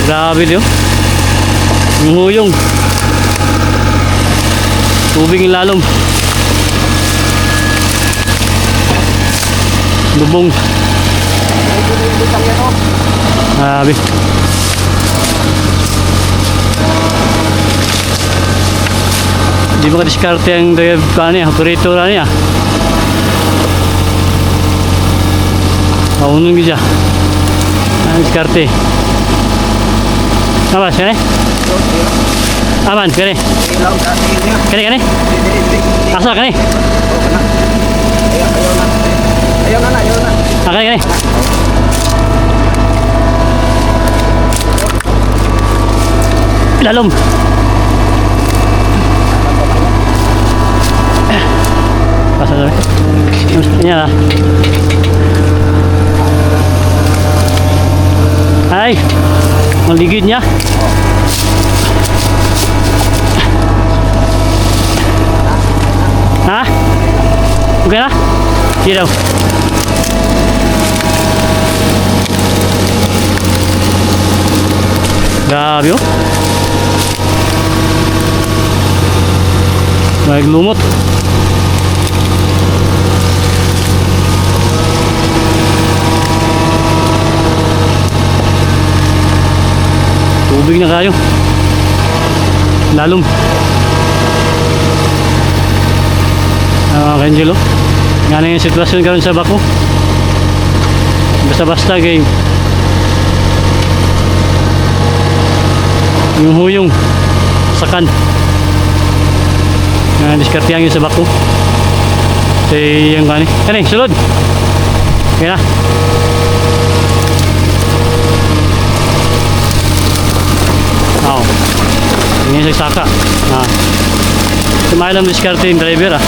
Grabe yun. Yung huyong. Tubig yung lalom. Lubong. Grabe. Di ba ka-diskarte ang operator niya? Maunong siya. Ang diskarte. Apa, kani? Aman, kani? Kani? Asa kani? Ayaw na. Kani? Lalom. Pasal sabi. Yan lah. Ay, maligid niya. Ha? Okay na? Sige daw. Grabe oh. Naglumot. Tubig na kayo. Lalom. Angelo. Nga na yung sitwasyon karon sa bako. Basta-basta kay yung huyong sakan. Diskartihan yun sa bako. Say yung kani sulod. Okay na. Ini sa saka. Sumalang diskarte yung driver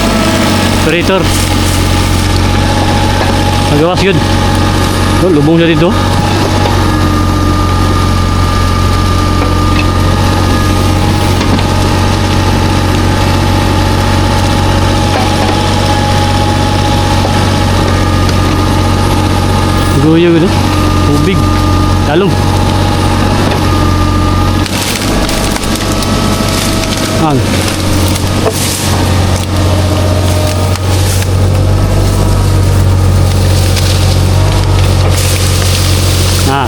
operator. Magawas yun. Lubong siya dito. Guyo gitu. Tubig. Lalong. Nah.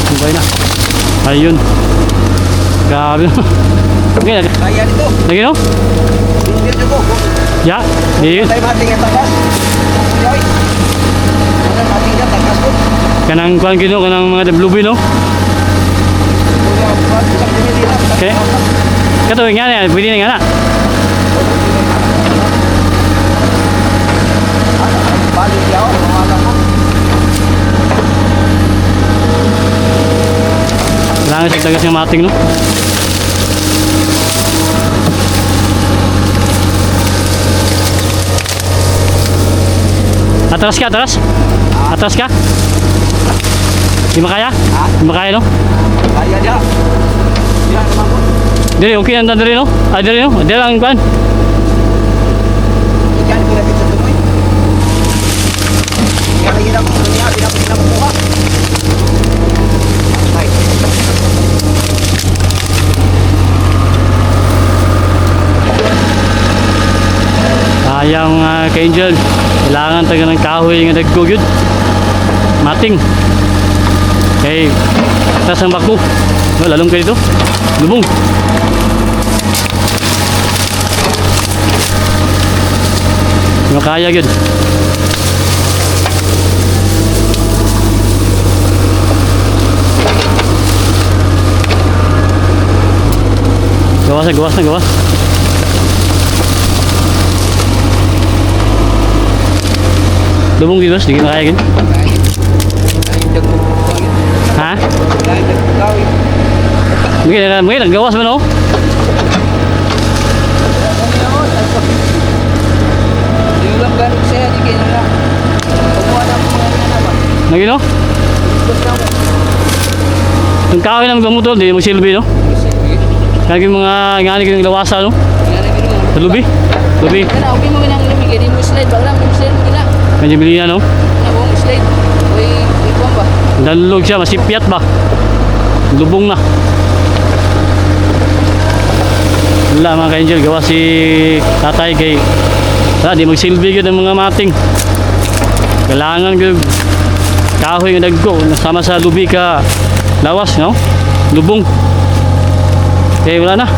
Sabay na. Ayun. Grabe. Okay, Kaya dito. lagi no? Dito ko. Ya, di Tayo mating ang takas. Yoy. Ano mating ang takas ko? kanang kuan gino kanang mga WB no. Okay. Kato nga na, pwede na nga na. Balik yaw, mga mo. Kailangan siya tagas ng mating no. Atras ka, atras? Atras ka? Di makaya? Di makaya no? Kaya dia. Dia naman mo. Dili, okay ang tanda rin no? Dili no? Dili lang kuan. Ikan kita bisa tuloy. Kaya lagi na ko niya, pinapin ako kuha. Ay. Sayang ka-Angel. Kailangan taga ng kahoy nga dagko yun. Mating. Okay. Atas ang bako. Lalong ka dito. Lubong. Makaya yun. Gawas na, gawas na, gawas. Lubong dito, sige na kaya yun. Ha? Mungkin naggawas mo no? Lagi no? Yung kahoy ng gamutol, di mo silbi no? Kaya yung mga ingani kang lawasa, no? Nga na gino. Sa lubi. Lubi. Kana okay mo nang lubi kay di mo slide ba lang mo slide gina. Kanya Melina, no? Na mo slide. Uy, kuan ba? Dalulog siya, masipyat ba? Lubong na. Wala mga ka-angel, gawa si tatay kay wala, di magsilbi yun ng mga mating. Kailangan yun kahoy nga dagko nasama sa lubi ka lawas, no? Lubong. Kaya wala na.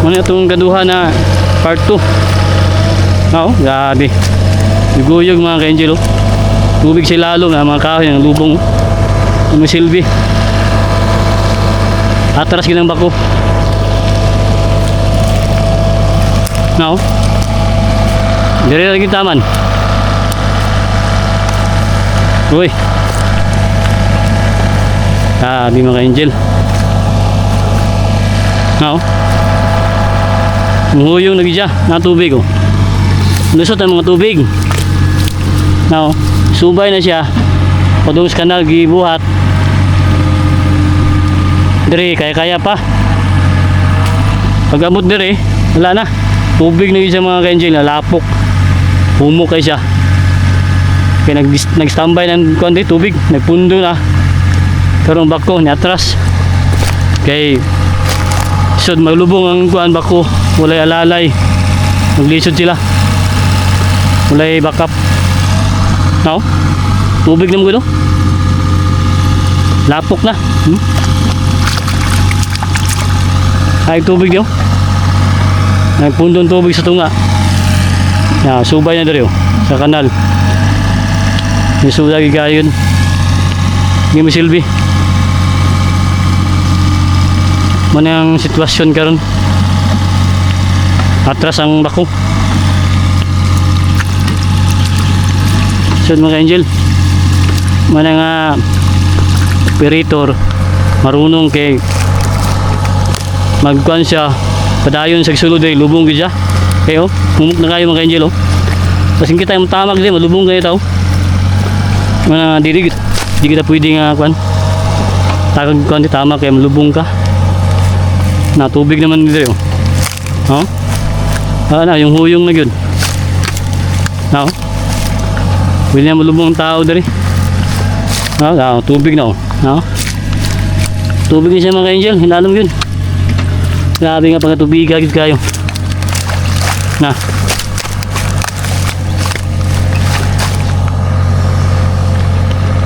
Muna itong gaduhan na part 2. Oo, grabe. Naguyog mga ka-angel, oh. Tubig si lalo na mga kahoy ng lubong. May silbi. Atras ginang bako. No? Dire lagi taman. Uy. Di mga angel. No? Nguyong lagi siya na tubig, oh. Lusot ang mga tubig. No? Subay na siya. Padung sa kanal gibuhat. Dire kaya pa. Pag-amot dire, wala na. Tubig na yun sa mga ka-angel, lapok. Humok kayo siya. Kaya nag-standby ng kundi tubig, nagpundo na. Karong bako, niatras. Kaya sud maglubong ang kuan bako, walay alalay. Maglisod sila. Walay backup. No? Tubig na mo gano? Lapok na. Ay tubig yun. Nagpundong tubig sa tunga. Subay na dito sa kanal. Isudagi kayon. Hindi mo silbi. Mana ang sitwasyon karon. Atras ang bako. So mga angel, mana nga operator marunong kay magkuan siya padayon sa sulod ay lubong gid siya. Okay, oh, mumuk na kayo mga angel, oh. Kasi kita yung tamag din, malubong kayo tao. Mga di kita pwede nga kuan. Takag kuan di tama kay malubong ka. Na tubig naman dito, oh. Na yung huyong na gyud. Na, oh. Pwede na malubong ang tao diri. Tubig na, oh. Na, oh. Tubig ni siya mga angel, hinalom yun. Grabe nga pagkatubig agad kayo. Na.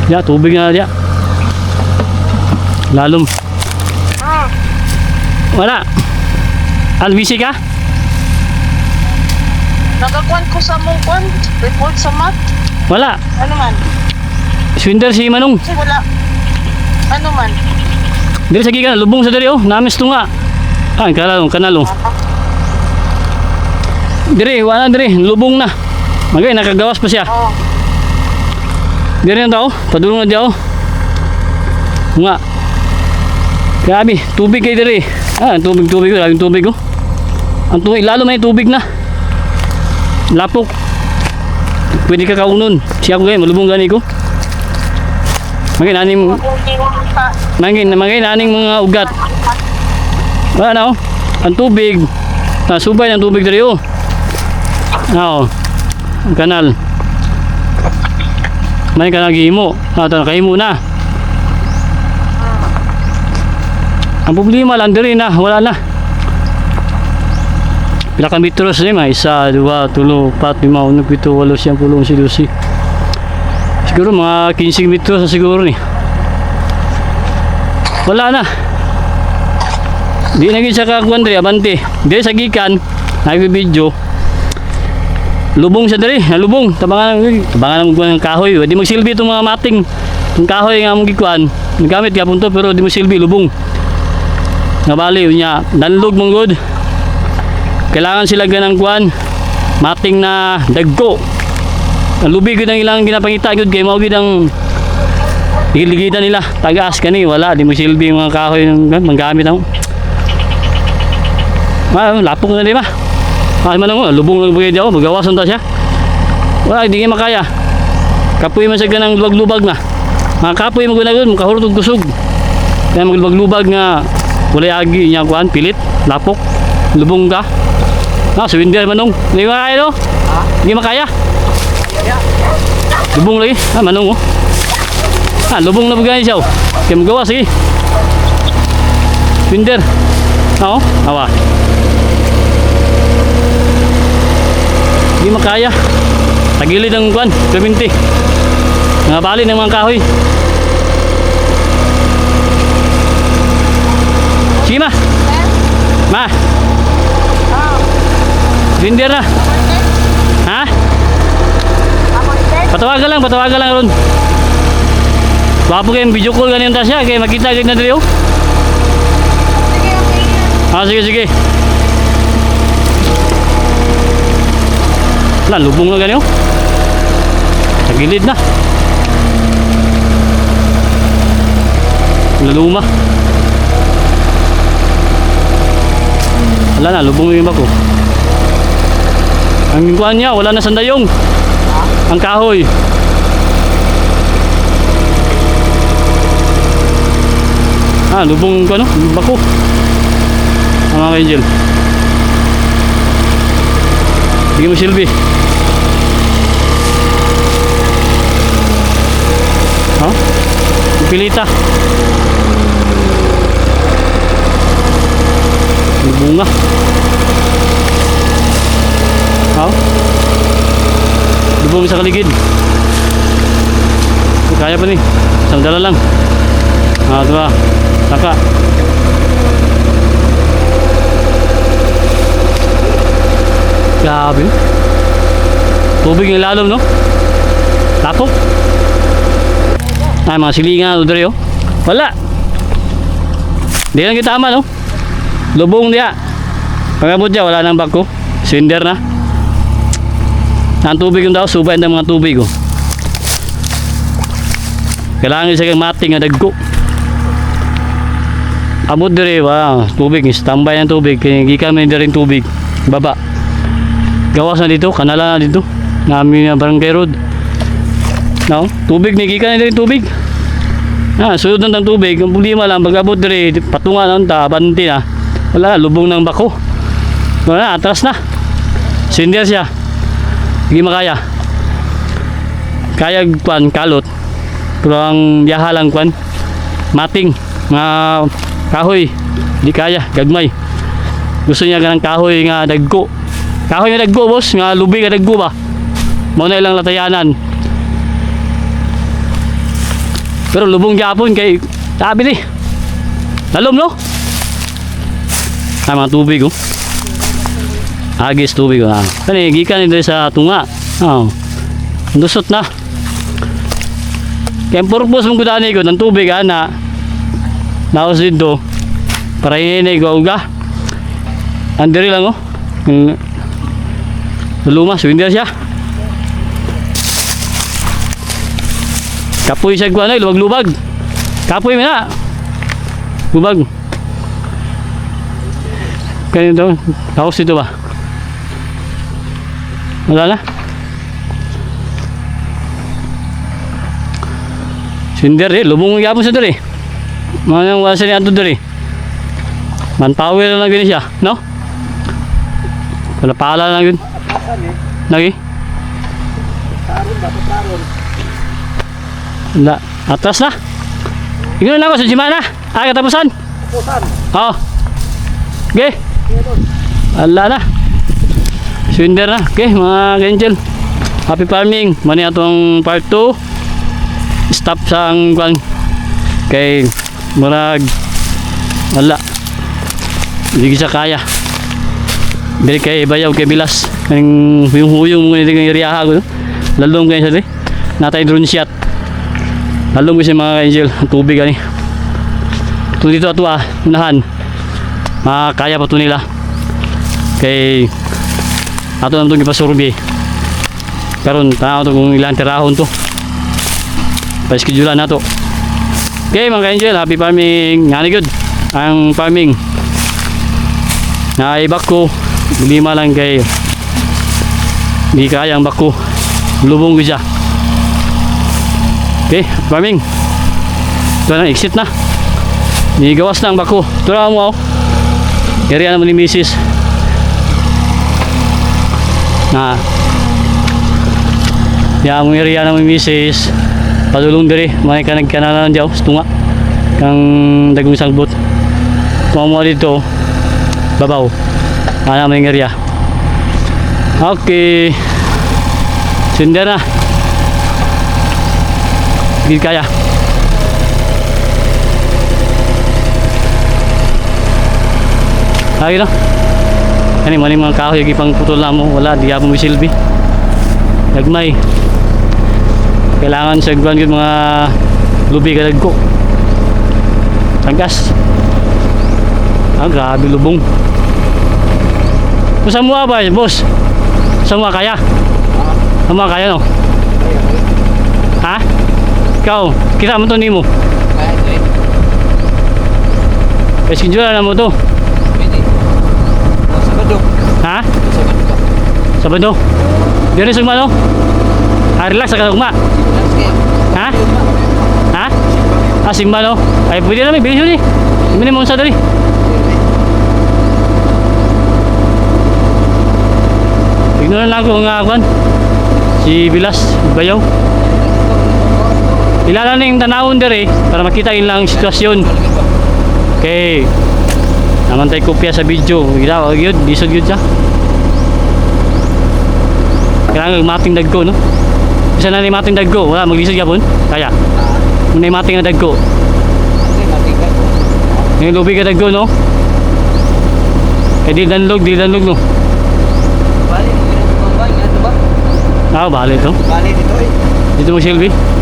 Ya, tubig na dia. Lalom. Wala. Busy ka? Nagakuan ko sa mong kuan, report sa mat. Wala. Ano man? Swinder si Manong. Wala. Ano man? Diri sa gikan, lubong sa diri, oh. Namis to nga. Kanal, oh. Diri, wala diri, lubong na. Magay, nakagawas pa siya. Oh. Diri na tao, padulong na diya, oh. Nga. Grabe, tubig kayo diri. Tubig, grabe tubig, oh. Ang tubig, lalo may tubig na. Lapok. Pwede ka kaunon. Siya ko kayo, malubong gani ko. Magay, naning mga ugat. Wala na, oh. Ang tubig. Subay ng tubig diri, oh. Oo. Ang kanal. May kanal gihimo. Nakahimo na. Ang problema lang diri na, wala na. Pila ka metros ni mga 1, 2, 3, 4, 5, 6, 7, 8, 9, 10, 11. Siguro mga 15 metros na siguro ni. Wala na. Di na gid sa kakuan diri abante. Diri sa gikan, nagbi-video. Lubong siya diri, nalubong. Tabangan ng kahoy. Di magsilbi itong mga mating. Itong kahoy nga mong gikuan. Nagamit gapon to pero di magsilbi, lubong. Nga bali unya, nanlog mong good. Kailangan sila ganang kuan. Mating na dagko. Ang lubig yun ang ilang ginapangita yun kay mao gid ang ligid-ligitan nila. Tagas kani wala di magsilbi yung mga kahoy ng manggamit ako. Lapok na di ba? Manong lubong lang bugay di ako, magawasan ta siya. Wala, hindi nga makaya. Kapoy man sa ganang lubag-lubag na. Mga kapoy mo gunagod, makahurot og kusog. Kaya maglubag-lubag nga Walay agi niya kuan, pilit, lapok, lubong ka. Swinder manong. Hindi makaya no? Hindi makaya. Lubong lagi. Manong oh. Lubong na bagay siya oh. Kaya magawa, sige. Swinder. Oo, awa. Hindi makaya. Tagilid ang kuan, Clemente. Mga bali ng mga kahoy. Sige ma. Ma. Swinder na. Ha? Patawagan lang ron. Wapo kayong video call ganyan ta siya kaya makita agad na dali oh. Sige. Wala, lubong na ganyan oh. Sa gilid na. Laluma. Wala na, lubong yung bako. Ang kuhan niya, wala na sandayong. Ang kahoy. Lubong ko ano, bako. Ang mga angel. Bigyan mo silbi. Pilita. Bunga. Lubong sa kaligid. Kaya pa ni. Isang dala lang. Diba? Saka. Grabe. Tubig ng lalom, no? Tapok. Mga silingan, Udre, oh. Wala. Hindi lang kita ama, no? Lubong dia. Pagabot niya, wala nang bako. Swinder na. Ang tubig yung daw, subay ng mga tubig, oh. Kailangan siya kang mating na dagko. Abot dire, wow, tubig, standby ng tubig. Kaya gikan may rin tubig. Baba. Gawas na dito, kanala na dito. Namin na barangay road. No? Tubig, may gikan na rin tubig. Sunod ng tubig. Ang problema lang, pag-abot dire, patungan ng banti na. Wala, lubong ng bako. Wala, atras na. Swinder siya. Hindi makaya. Kaya kwan, kalot. Pero ang biyaha lang kwan, mating, mga kahoy. Hindi kaya, gagmay. Gusto niya ganang kahoy nga dagko. Kahoy nga dagko, boss. Nga lubi nga dagko ba? Muna ilang latayanan. Pero lubong Japon kay sabi ni. Lalom no? Mga tubig oh. Agis tubig oh. Kani gikan dito sa tunga. Dusot na. Kaya purpose mong gudani ko ng tubig na naos dito para hinay ko uga. Andiri lang oh. Luma, swinder siya. Kapoy siya ko lubag-lubag. Kapoy mo na. Lubag. Kanito, house dito ba? Wala na. Swinder lubong yapon sa diri. Manang wala siya niya diri. Manpower lang gini siya, no? Pala lang yun. Lagi? Wala. Atras na. Ikaw na ako sa Jimana. Katapusan? Pusan. Oo. Okay. Wala na. Swinder na. Okay, mga angel. Happy farming. Mani atong part 2. Stop sa ang kay marag wala. Hindi siya kaya. Bili kay bayaw kay bilas. Yung huyong mga niligang iriyaha ko. Lalong kayo siya. Natay drone shot. Lalong ko siya mga angel. Tubig ani. Ito dito ato unahan. Makakaya pa ito nila. Kay ato naman itong ipasurbi. Karon tanaw ito kung ilang tirahon to. Pa-schedulean na to. Okay mga angel. Happy farming. Ngani good. Ang farming. Naibak ko. Lima lang kay hindi kaya ang bako. Lubong ko siya. Okay, farming. Ito na, exit na. Nigawas na ang bako. Tura mo ako. Area naman ni Mrs. Na. Ya mo area naman ni Mrs. Padulong diri. May ka nagkanalan dyaw. Tunga. Kang dagong isang boot. Tumamuha dito. Babaw. Ano may area. Okay. Sunda na. Hindi kaya. Lagi na. Ano yung mga kahoy yung ipang putol na mo. Wala, di ako may silbi. Nagmay. Kailangan sa yung mga lubi ka nagko. Tagas. Ah, grabe lubong. Kung saan mo ba, boss? Saan mo kaya? Saan mo kaya, no? Ha? Ikaw, kita mo to ni mo. Kaya ito eh. Kasi jura na mo to. Pwede. Sabado. Ha? Sabado ka. Sabado. Diri sugma no? Ah, relax ka sugma. Relax kayo. Ha? Ha? Ah, simba no? Ay, pwede na may bilis yun eh. Hindi mo sa dali. Tignan lang ako nga kwan. Si Bilas, Bayaw. Ilala na yung tanawon dere para makita yun lang ang sitwasyon. Okay. Naman tayo kopya sa video. Gila, wag yun. Disod yun siya. Kailangan mating dagko, no? Isa na ni mating dagko. Wala, maglisod ka po. Kaya. Muna yung mating na dagko. Kasi matigas. Yung lubi ka dagko, no? Eh, di danlog, no? Bali, hindi na tumambay. Ano ba? Ah, bali ito. Bali dito eh. Dito mo, Shelby.